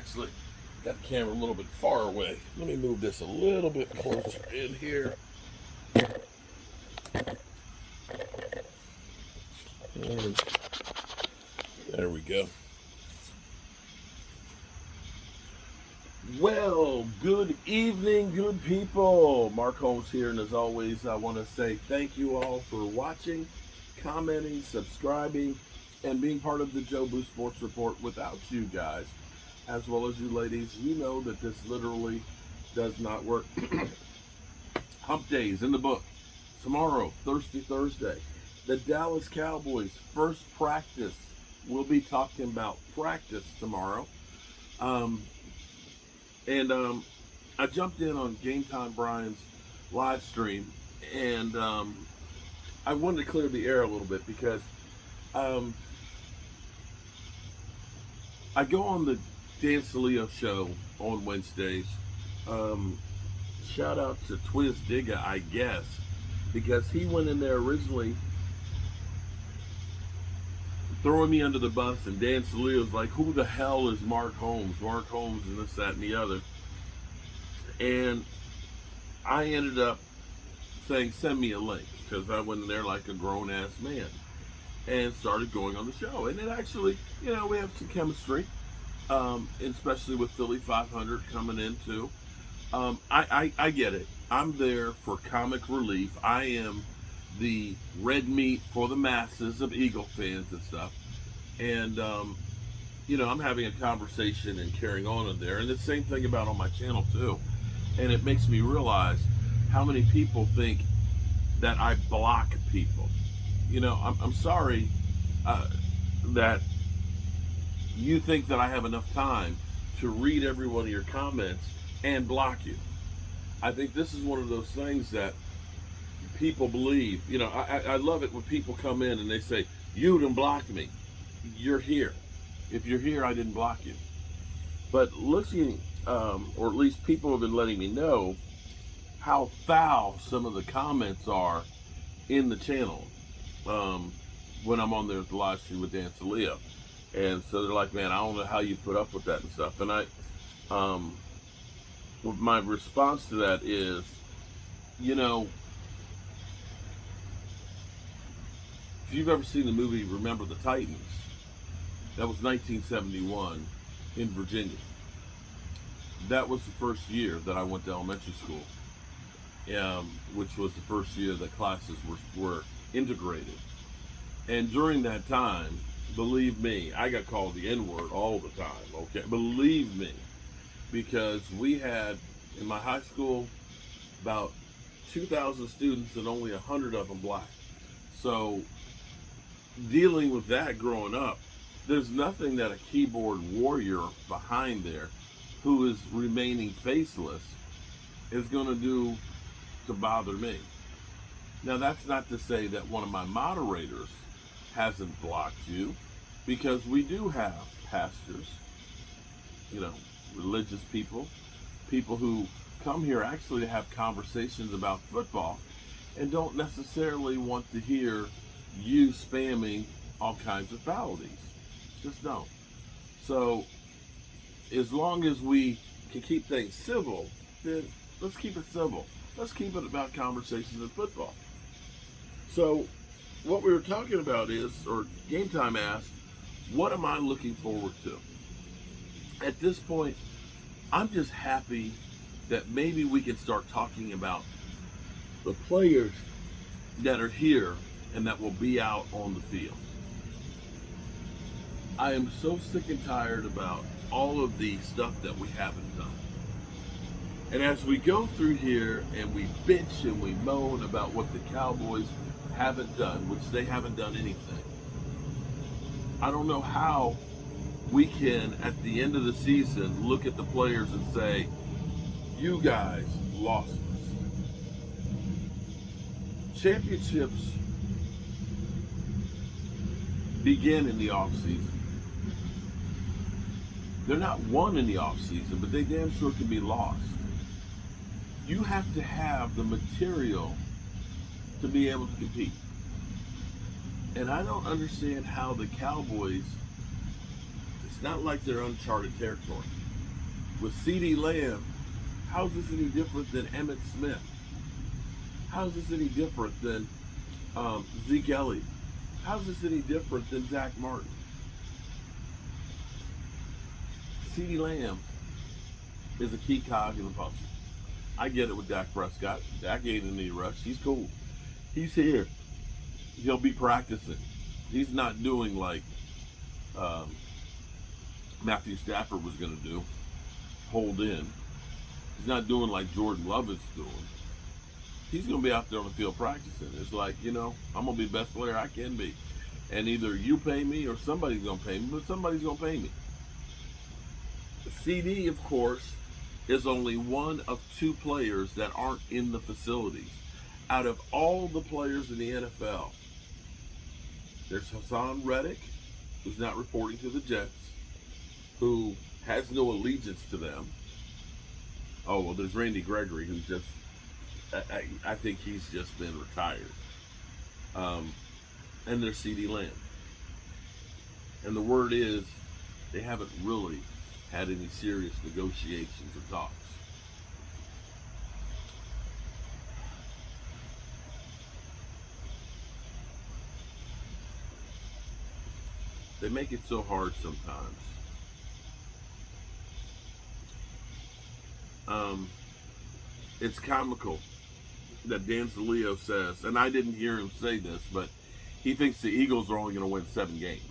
actually got the camera a little bit far away. Let me move this a little bit closer in here. And there we go. Well, good evening, good people. Mark Holmes here, and as always, I want to say thank you all for watching, commenting, subscribing, and being part of the Joe Boo Sports Report. Without you guys, as well as you ladies, you know that this literally does not work. Hump days in the book. Tomorrow, Thursday, the Dallas Cowboys first practice. We'll be talking about practice tomorrow. I jumped in on Game Time Brian's live stream, and I wanted to clear the air a little bit because I go on the Dan Salio show on Wednesdays. Shout out to Twiz Digga, I guess, because he went in there originally throwing me under the bus, and Dan Salio's like, who the hell is Mark Holmes? Mark Holmes and this, that, and the other. And I ended up saying, send me a link, because I went in there like a grown-ass man and started going on the show. And it actually, we have some chemistry, especially with Philly 500 coming in too. I get it. I'm there for comic relief. I am the red meat for the masses of Eagle fans and stuff. And, I'm having a conversation and carrying on in there. And the same thing about on my channel too. And it makes me realize how many people think that I block people. I'm sorry that you think that I have enough time to read every one of your comments and block you. I think this is one of those things that people believe. I love it when people come in and they say, you didn't block me. You're here. If you're here, I didn't block you. But looking, or at least people have been letting me know how foul some of the comments are in the channel when I'm on there at the live stream with Dan Salio. And so they're like, man, I don't know how you put up with that and stuff. And my response to that is, if you've ever seen the movie Remember the Titans, that was 1971 in Virginia. That was the first year that I went to elementary school, which was the first year that classes were integrated. And during that time, believe me, I got called the N-word all the time, okay? Believe me, because we had, in my high school, about 2,000 students and only 100 of them black. So dealing with that growing up, there's nothing that a keyboard warrior behind there who is remaining faceless is going to do to bother me. Now, that's not to say that one of my moderators hasn't blocked you, because we do have pastors, religious people who come here actually to have conversations about football and don't necessarily want to hear you spamming all kinds of fallities. Just don't. So as long as we can keep things civil, then let's keep it civil. Let's keep it about conversations in football. So what we were talking about is, or Game Time asked, what am I looking forward to? At this point, I'm just happy that maybe we can start talking about the players that are here and that will be out on the field. I am so sick and tired about all of the stuff that we haven't done. And as we go through here and we bitch and we moan about what the Cowboys haven't done, which they haven't done anything, I don't know how we can, at the end of the season, look at the players and say, you guys lost us. Championships begin in the offseason. They're not won in the offseason, but they damn sure can be lost. You have to have the material to be able to compete. And I don't understand how the Cowboys, it's not like they're uncharted territory. with CeeDee Lamb, how's this any different than Emmitt Smith? How's this any different than Zeke Elliott? How's this any different than Zach Martin? CeeDee Lamb is a key cog in the puzzle. I get it with Dak Prescott. Dak ain't in any rush. He's cool. He's here. He'll be practicing. He's not doing like Matthew Stafford was going to do, hold in. He's not doing like Jordan Love is doing. He's going to be out there on the field practicing. It's like, I'm going to be the best player I can be. And either you pay me or somebody's going to pay me, but somebody's going to pay me. CD, of course, is only one of two players that aren't in the facilities. Out of all the players in the NFL, there's Hassan Reddick, who's not reporting to the Jets, who has no allegiance to them. Oh, well, there's Randy Gregory, who's just, I think he's just been retired. And there's CeeDee Lamb. And the word is, they haven't really had any serious negotiations or talks. They make it so hard sometimes. It's comical that Dan Saleo says, and I didn't hear him say this, but he thinks the Eagles are only going to win 7 games.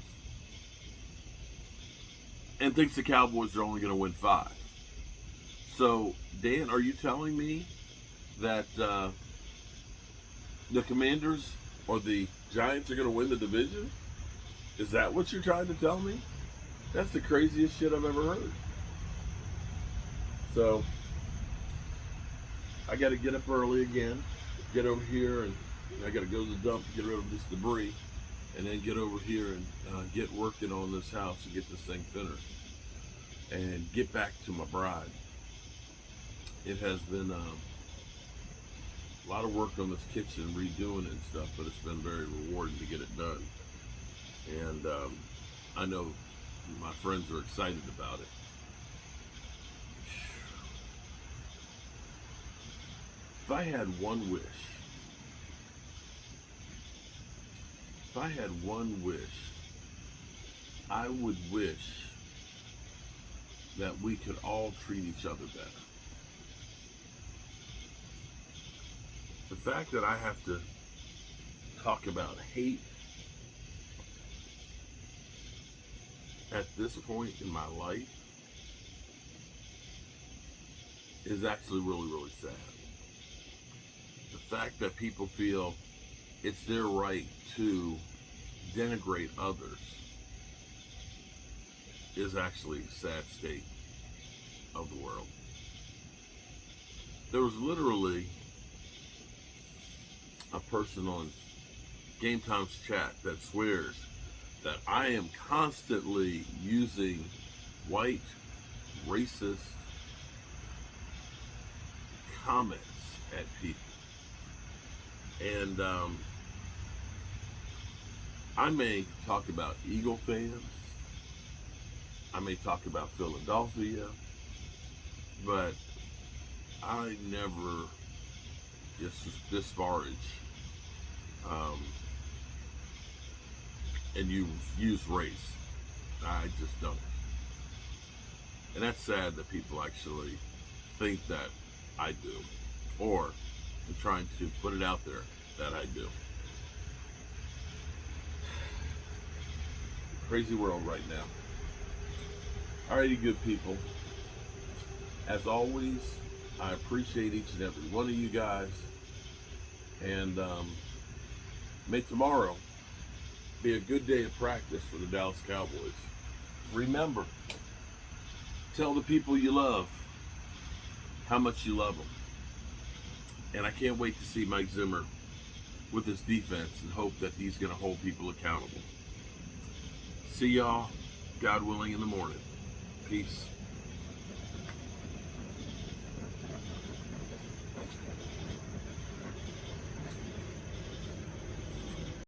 And thinks the Cowboys are only going to win 5. So, Dan, are you telling me that the Commanders or the Giants are going to win the division? Is that what you're trying to tell me? That's the craziest shit I've ever heard. So, I got to get up early again, get over here, and I got to go to the dump, get rid of this debris, and then get over here and get working on this house and get this thing finished and get back to my bride. It has been a lot of work on this kitchen, redoing it and stuff, but it's been very rewarding to get it done. And I know my friends are excited about it. If I had one wish, I would wish that we could all treat each other better. The fact that I have to talk about hate at this point in my life is actually really, really sad. The fact that people feel it's their right to denigrate others is actually a sad state of the world. There was literally a person on Game Time's chat that swears that I am constantly using white, racist comments at people. And I may talk about Eagle fans. I may talk about Philadelphia. But I never just disparage and you use race. I just don't. And that's sad that people actually think that I do. Or I'm trying to put it out there that I do. Crazy world right now. Alrighty, good people. As always, I appreciate each and every one of you guys. And may tomorrow be a good day of practice for the Dallas Cowboys. Remember, tell the people you love how much you love them. And I can't wait to see Mike Zimmer with his defense and hope that he's going to hold people accountable. See y'all, God willing, in the morning. Peace.